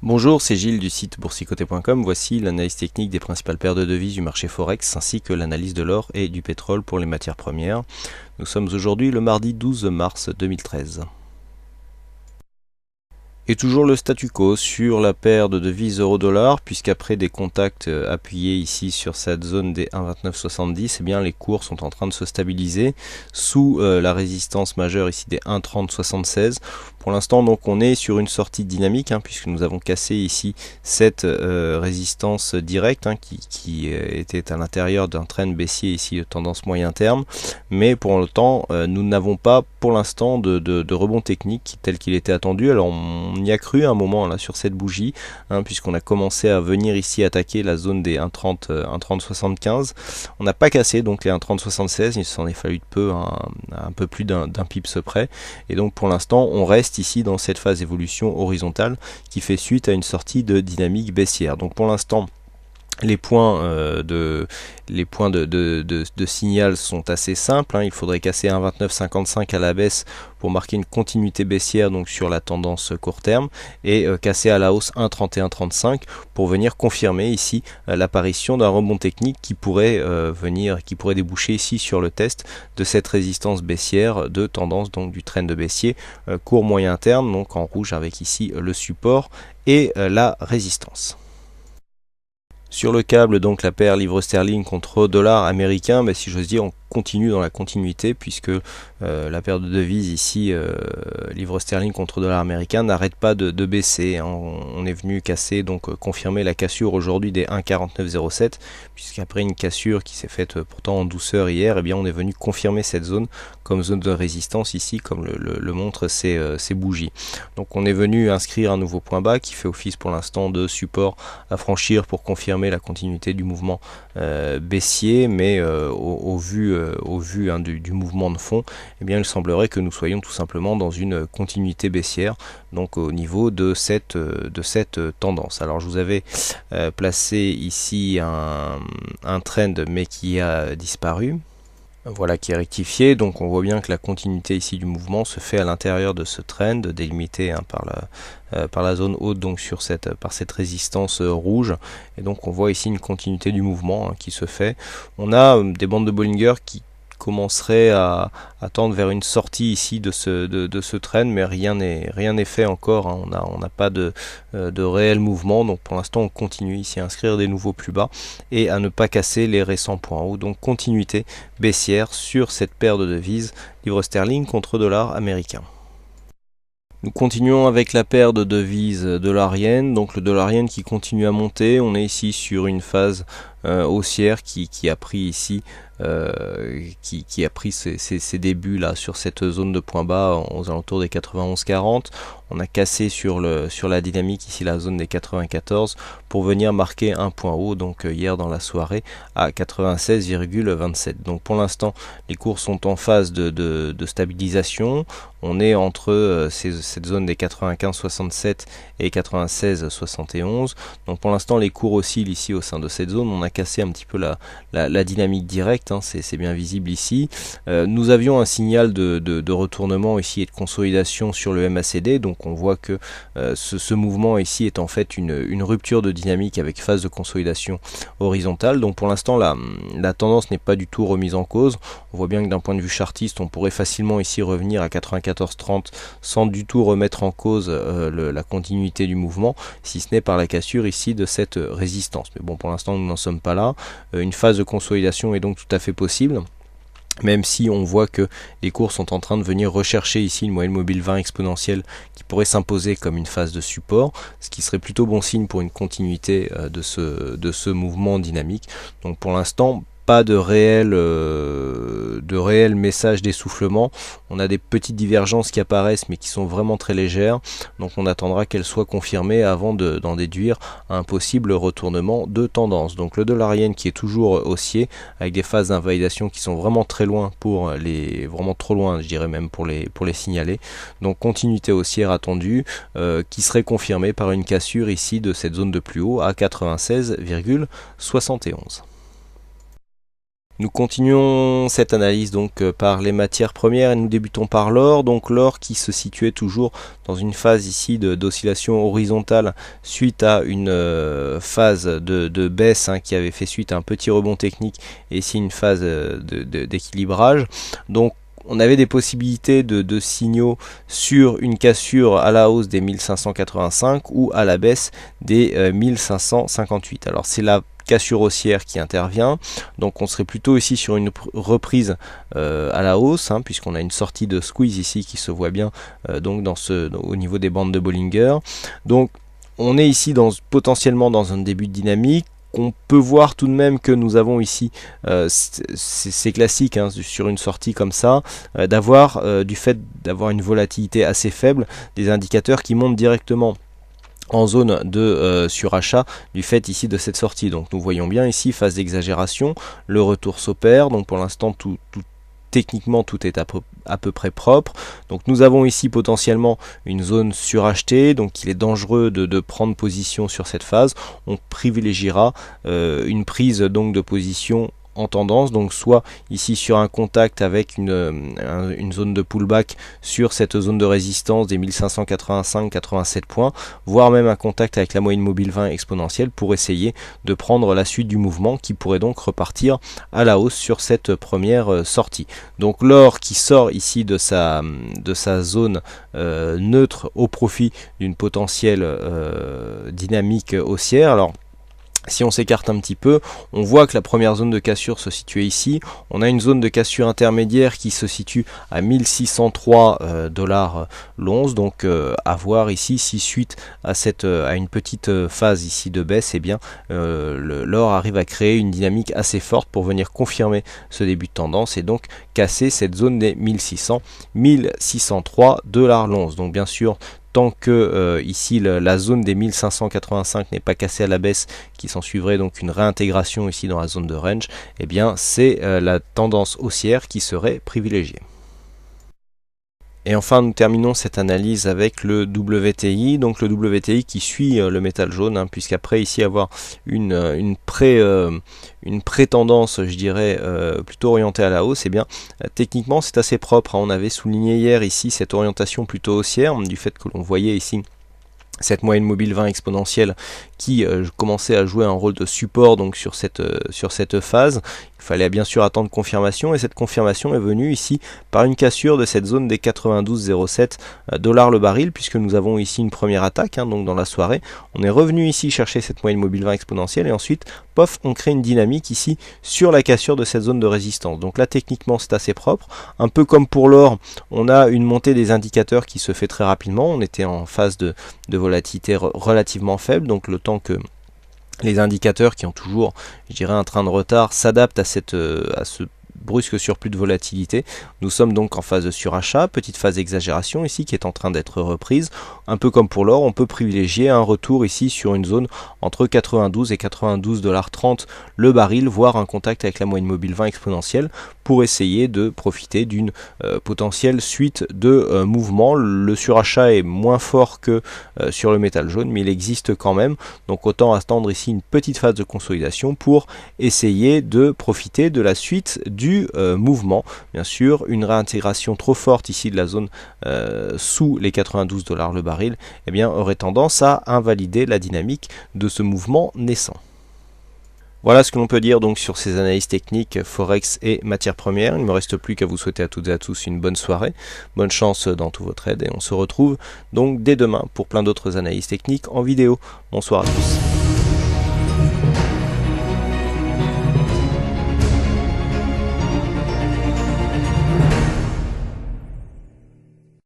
Bonjour, c'est Gilles du site boursicoté.com. Voici l'analyse technique des principales paires de devises du marché Forex ainsi que l'analyse de l'or et du pétrole pour les matières premières. Nous sommes aujourd'hui le mardi 12 mars 2013. Et toujours le statu quo sur la paire de devises euro-dollar, puisqu'après des contacts appuyés ici sur cette zone des 1,2970, eh bien les cours sont en train de se stabiliser sous la résistance majeure ici des 1,3076. Pour l'instant, donc, on est sur une sortie dynamique, puisque nous avons cassé ici cette résistance directe qui était à l'intérieur d'un trend baissier ici de tendance moyen terme. Mais pour autant, nous n'avons pas pour l'instant de rebond technique tel qu'il était attendu. Alors on y a cru un moment là sur cette bougie, puisqu'on a commencé à venir ici attaquer la zone des 1,3075. On n'a pas cassé donc les 1,3076, il s'en est fallu de peu, un peu plus d'un pips près. Et donc pour l'instant, on reste ici dans cette phase d'évolution horizontale qui fait suite à une sortie de dynamique baissière. Donc pour l'instant, les points de signal sont assez simples. Il faudrait casser 1,2955 à la baisse pour marquer une continuité baissière donc sur la tendance court terme et casser à la hausse 1,3135 pour venir confirmer ici l'apparition d'un rebond technique qui pourrait déboucher ici sur le test de cette résistance baissière de tendance donc du trend baissier court moyen terme, donc en rouge avec ici le support et la résistance. Sur le câble, donc la paire livre sterling contre dollar américain, si j'ose dire, on continue dans la continuité puisque la paire de devises ici, livre sterling contre dollar américain, n'arrête pas de baisser. On est venu casser, donc confirmer la cassure aujourd'hui des 1,4907, puisqu'après une cassure qui s'est faite pourtant en douceur hier, eh bien on est venu confirmer cette zone comme zone de résistance ici, comme le montrent ces bougies. Donc on est venu inscrire un nouveau point bas qui fait office pour l'instant de support à franchir pour confirmer la continuité du mouvement baissier, mais au vu du mouvement de fond, eh bien il semblerait que nous soyons tout simplement dans une continuité baissière, donc au niveau de cette tendance. Alors je vous avais placé ici un trend mais qui a disparu. Voilà, qui est rectifié. Donc on voit bien que la continuité ici du mouvement se fait à l'intérieur de ce trend délimité par la zone haute, donc par cette résistance rouge. Et donc on voit ici une continuité du mouvement qui se fait. On a des bandes de Bollinger qui commencerait à tendre vers une sortie ici de ce trend, mais rien n'est fait encore. On n'a pas de réel mouvement, donc pour l'instant on continue ici à inscrire des nouveaux plus bas et à ne pas casser les récents points hauts. Donc continuité baissière sur cette paire de devises livre sterling contre dollar américain. Nous continuons avec la paire de devises dollar-yen, donc le dollar-yen qui continue à monter. On est ici sur une phase haussière qui a pris ici qui a pris ses débuts là sur cette zone de point bas aux alentours des 91,40. On a cassé sur la dynamique ici la zone des 94 pour venir marquer un point haut donc hier dans la soirée à 96,27. Donc pour l'instant les cours sont en phase de stabilisation. On est entre cette zone des 95,67 et 96,71. Donc pour l'instant les cours oscillent ici au sein de cette zone. On a cassé un petit peu la dynamique directe, c'est bien visible ici. Nous avions un signal de retournement ici et de consolidation sur le MACD, donc on voit que ce mouvement ici est en fait une rupture de dynamique avec phase de consolidation horizontale. Donc pour l'instant la tendance n'est pas du tout remise en cause. On voit bien que d'un point de vue chartiste on pourrait facilement ici revenir à 94,30 sans du tout remettre en cause la continuité du mouvement, si ce n'est par la cassure ici de cette résistance. Mais bon, pour l'instant nous n'en sommes pas là. Une phase de consolidation est donc tout à fait possible, même si on voit que les cours sont en train de venir rechercher ici une moyenne mobile 20 exponentielle qui pourrait s'imposer comme une phase de support, ce qui serait plutôt bon signe pour une continuité de ce mouvement dynamique. Donc pour l'instant, pas de réel message d'essoufflement. On a des petites divergences qui apparaissent mais qui sont vraiment très légères, donc on attendra qu'elles soient confirmées avant d'en déduire un possible retournement de tendance. Donc le dollar yen qui est toujours haussier avec des phases d'invalidation qui sont vraiment très loin vraiment trop loin, je dirais même pour les signaler. Donc continuité haussière attendue qui serait confirmée par une cassure ici de cette zone de plus haut à 96,71. Nous continuons cette analyse donc par les matières premières et nous débutons par l'or. Donc l'or qui se situait toujours dans une phase ici d'oscillation horizontale suite à une phase de baisse qui avait fait suite à un petit rebond technique et ici une phase d'équilibrage. Donc on avait des possibilités de signaux sur une cassure à la hausse des 1585 ou à la baisse des 1558. Alors c'est la cassure haussière qui intervient, donc on serait plutôt ici sur une reprise à la hausse, puisqu'on a une sortie de squeeze ici qui se voit bien donc au niveau des bandes de Bollinger. Donc on est ici potentiellement dans un début de dynamique. On peut voir tout de même que nous avons ici, c'est classique sur une sortie comme ça, du fait d'avoir une volatilité assez faible, des indicateurs qui montent directement en zone de surachat du fait ici de cette sortie. Donc nous voyons bien ici phase d'exagération, le retour s'opère, donc pour l'instant techniquement tout est à peu près propre. Donc nous avons ici potentiellement une zone surachetée, donc il est dangereux de prendre position sur cette phase. On privilégiera une prise donc de position en tendance, donc soit ici sur un contact avec une zone de pullback sur cette zone de résistance des 1585-87 points, voire même un contact avec la moyenne mobile 20 exponentielle pour essayer de prendre la suite du mouvement qui pourrait donc repartir à la hausse sur cette première sortie. Donc l'or qui sort ici de sa zone neutre au profit d'une potentielle dynamique haussière. Alors si on s'écarte un petit peu, on voit que la première zone de cassure se situait ici. On a une zone de cassure intermédiaire qui se situe à 1603 $ l'once. Donc à voir ici si suite à une petite phase ici de baisse, eh bien l'or arrive à créer une dynamique assez forte pour venir confirmer ce début de tendance et donc casser cette zone des 1603 $ l'once. Donc bien sûr, tant que ici la zone des 1585 n'est pas cassée à la baisse, qui s'en suivrait donc une réintégration ici dans la zone de range, eh bien c'est la tendance haussière qui serait privilégiée. Et enfin, nous terminons cette analyse avec le WTI, donc le WTI qui suit le métal jaune, puisqu'après ici avoir une pré-tendance, je dirais, plutôt orientée à la hausse, et bien techniquement c'est assez propre. On avait souligné hier ici cette orientation plutôt haussière, du fait que l'on voyait ici cette moyenne mobile 20 exponentielle qui commençait à jouer un rôle de support donc sur cette phase. Il fallait bien sûr attendre confirmation et cette confirmation est venue ici par une cassure de cette zone des 92,07 $ le baril, puisque nous avons ici une première attaque donc dans la soirée. On est revenu ici chercher cette moyenne mobile 20 exponentielle et ensuite pof, on crée une dynamique ici sur la cassure de cette zone de résistance. Donc là techniquement c'est assez propre, un peu comme pour l'or, on a une montée des indicateurs qui se fait très rapidement. On était en phase de volatilité relativement faible, donc le temps que les indicateurs qui ont toujours, je dirais, un train de retard s'adaptent à ce brusque surplus de volatilité. Nous sommes donc en phase de surachat, petite phase d'exagération ici qui est en train d'être reprise. Un peu comme pour l'or, on peut privilégier un retour ici sur une zone entre 92 et 92,30 $ le baril, voire un contact avec la moyenne mobile 20 exponentielle pour essayer de profiter d'une potentielle suite de mouvements. Le surachat est moins fort que sur le métal jaune, mais il existe quand même. Donc autant attendre ici une petite phase de consolidation pour essayer de profiter de la suite du mouvement. Bien sûr, une réintégration trop forte ici de la zone sous les 92 $ le baril, eh bien, aurait tendance à invalider la dynamique de ce mouvement naissant. Voilà ce que l'on peut dire donc sur ces analyses techniques Forex et matières premières. Il ne me reste plus qu'à vous souhaiter à toutes et à tous une bonne soirée, bonne chance dans tous vos trades et on se retrouve donc dès demain pour plein d'autres analyses techniques en vidéo. Bonsoir à tous.